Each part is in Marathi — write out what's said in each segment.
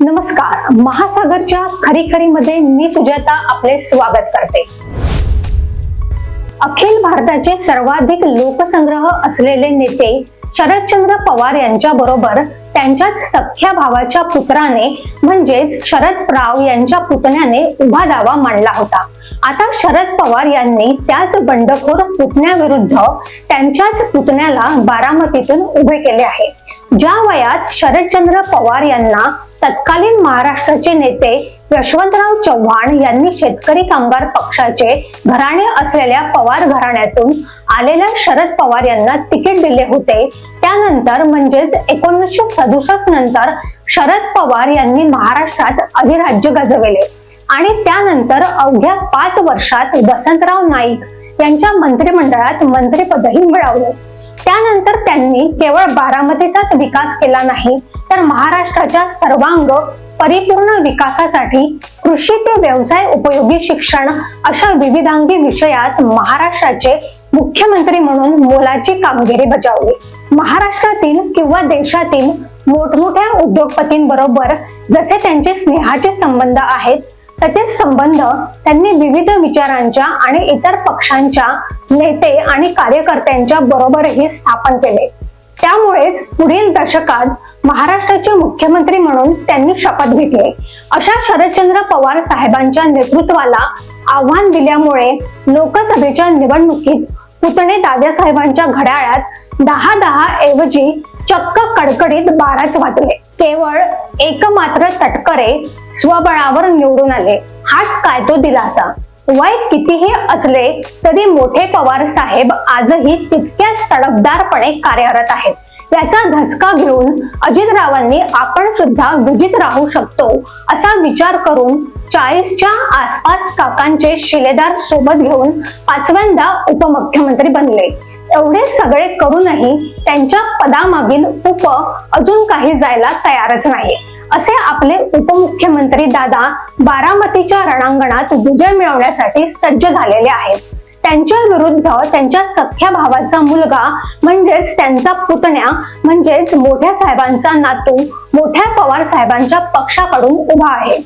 नमस्कार. महासागरच्या खरी मध्ये सुजाता आपले स्वागत करते. अखिल भारताचे सर्वाधिक लोकसंग्रह असलेले नेते शरदचंद्र पवार यांच्या बरोबर त्यांच्याच सख्या भावाच्या पुत्राने म्हणजेच शरदराव यांच्या पुतण्याने उभा दावा मांडला होता. आता शरद पवार यांनी त्याच बंडखोर पुतण्याविरुद्ध त्यांच्याच पुतण्याला बारामतीतून उभे केले आहे. ज्या वयात शरदचंद्र पवार यांना तत्कालीन महाराष्ट्राचे नेते यशवंतराव चव्हाण यांनी शेतकरी कामगार पक्षाचे घराणे असलेल्या पवार घराण्यातून आलेल्या शरद पवार यांना तिकीट दिले होते, त्यानंतर म्हणजेच 1967 नंतर शरद पवार यांनी महाराष्ट्रात अधिराज्य गाजवले आणि त्यानंतर अवघ्या 5 वर्षात वसंतराव नाईक यांच्या मंत्रिमंडळात मंत्रिपदही मिळवले. त्यानंतर त्यांनी केवळ बारामतीचाच विकास केला नाही, तर महाराष्ट्राच्या सर्वांग परिपूर्ण विकासासाठी कृषी ते व्यवसाय उपयोगी शिक्षण अशा विविधांगी विषयात महाराष्ट्राचे मुख्यमंत्री म्हणून मोलाची कामगिरी बजावली. महाराष्ट्रातील किंवा देशातील मोठमोठ्या उद्योगपतींबरोबर जसे त्यांचे स्नेहाचे संबंध आहेत, तसेच संबंध त्यांनी विविध विचारांच्या आणि इतर पक्षांच्या नेते आणि कार्यकर्त्यांच्या बरोबरही स्थापन केले. त्यामुळेच पुढील दशकात महाराष्ट्राचे मुख्यमंत्री म्हणून त्यांनी शपथ घेतली. अशा शरदचंद्र पवार साहेबांच्या नेतृत्वाला आव्हान दिल्यामुळे लोकसभेच्या निवडणुकीत पुतणे दादासाहेबांच्या घड्याळात 10 ऐवजी चक्क कडकडीत 12च वाजले. केवळ एकमात्र तटकरे स्वबळावर निवडून आले. हाच काय तो दिलासा. वय कितीही असले तरी मोठे पवार साहेब आजही तितक्याच तडफदारपणे कार्यरत आहेत. याचा धसका घेऊन अजितरावांनी आपण सुद्धा विजित राहू शकतो असा विचार करून 40च्या आसपास काकांचे शिलेदार सोबत घेऊन 5व्यांदा उपमुख्यमंत्री बनले. एवढे सगळे करूनही त्यांच्या पदामागील उप अजून काही जायला तयारच नाही. असे आपले उपमुख्यमंत्री दादा बारामतीच्या रणांगणात विजय मिळवण्यासाठी सज्ज झालेले आहेत. त्यांच्या विरुद्ध त्यांच्या सख्या भावाचा मुलगा म्हणजेच त्यांचा पुतण्या म्हणजेच मोठ्या साहेबांचा नातू मोठ्या पवार साहेबांच्या पक्षाकडून उभा आहे.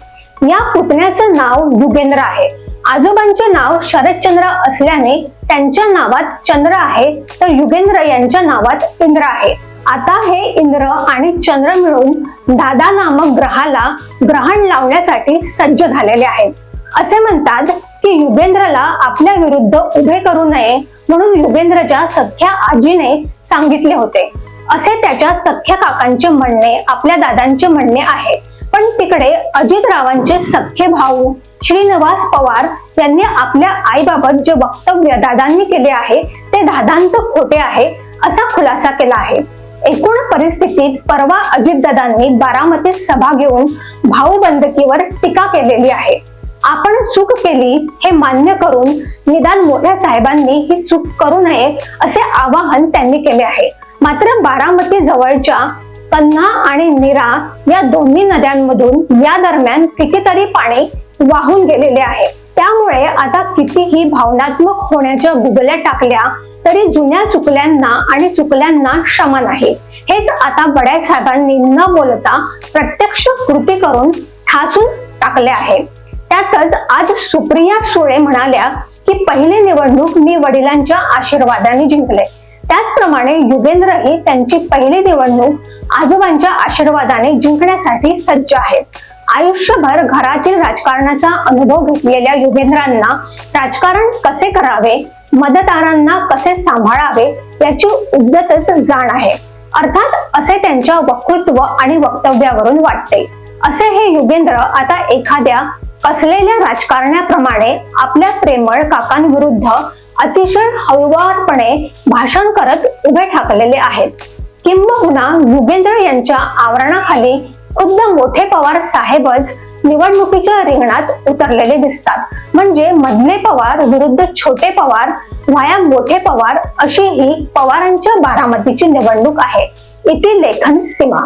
या पुतण्याचं नाव युगेंद्र आहे. आजोबांचे नाव शरदचंद्र असल्याने त्यांच्या नावात चंद्र आहे, तर युगेंद्र यांच्या नावात इंद्र आहे. आता हे इंद्र आणि चंद्र मिळून दादा नामक ग्रहाला ग्रहण लावण्यासाठी सज्ज झालेले आहेत. असे म्हणतात की युगेंद्रला आपल्या विरुद्ध उभे करू नये म्हणून युगेंद्रच्या सख्या आजीने सांगितले होते, असे त्याच्या सख्या काकांचे म्हणणे आपल्या दादांचे म्हणणे आहे. पण तिकडे अजितरावांचे सख्खे भाऊ श्रीनिवास पवार यांनी आपल्या आईबाबत जे वक्तव्य दादांनी केले आहे ते दादांत खोटे आहे असा खुलासा केला आहे. एकूण परिस्थितीत परवा अजितदादांनी बारामतीत सभा घेऊन भाऊबंदकीवर टीका केलेली आहे. आपण चूक केली हे मान्य करून निदान मोठ्या साहेबांनी ही चूक करू नये असे आवाहन त्यांनी केले आहे. मात्र बारामती जवळच्या कन्हा आणि नीरा या दोन्ही नद्यांमधून या दरम्यान कितीतरी पाणी वाहून गेलेले आहे. त्यामुळे आता कितीही भावनात्मक होण्याच्या गुगल्या टाकल्या तरी जुन्या चुकल्यांना आणि चुकल्यांना क्षमा नाही. हेच आता बड्या साहेबांनी न बोलता प्रत्यक्ष कृती करून ठासून टाकले आहे. त्यातच आज सुप्रिया सुळे म्हणाल्या की पहिली निवडणूक मी वडिलांच्या आशीर्वादाने जिंकले. त्याचप्रमाणे युगेंद्रही त्यांची पहिली निवडणूक आजोबांच्या आशीर्वादाने जिंकण्यासाठी सज्ज आहेत. आयुष्यभर घरातील राजकारणाचा अनुभव घेतलेल्या युगेंद्रांना राजकारण कसे करावे, मतदारांना कसे सांभाळावे याची उपजतच जाण आहे. अर्थात असे त्यांच्या वक्तृत्व आणि वक्तव्यावरून वाटते. असे हे युगेंद्र आता एखाद्या कसलेल्या राजकारण्याप्रमाणे आपल्या प्रेमळ काकांविरुद्ध अतिशय हळुवारपणे भाषण करत उभे ठाकलेले आहेत. किंबहुना युगेंद्र यांच्या आवरणाखाली खुद्द मोठे पवार साहेबच निवडणुकीच्या रिंगणात उतरलेले दिसतात. म्हणजे मधले पवार विरुद्ध छोटे पवार व्हाया मोठे पवार अशी ही पवारांच्या बारामतीची निवडणूक आहे. इथे लेखन सीमा.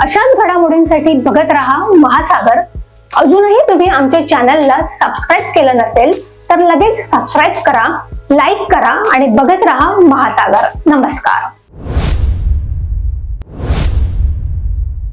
अशाच घडामोडींसाठी बघत राहा महासागर. अजूनही तुम्ही आमच्या चॅनलला सबस्क्राईब केलं नसेल तर लगेच सबस्क्राईब करा, लाईक करा आणि बघत राहा महासागर. नमस्कार.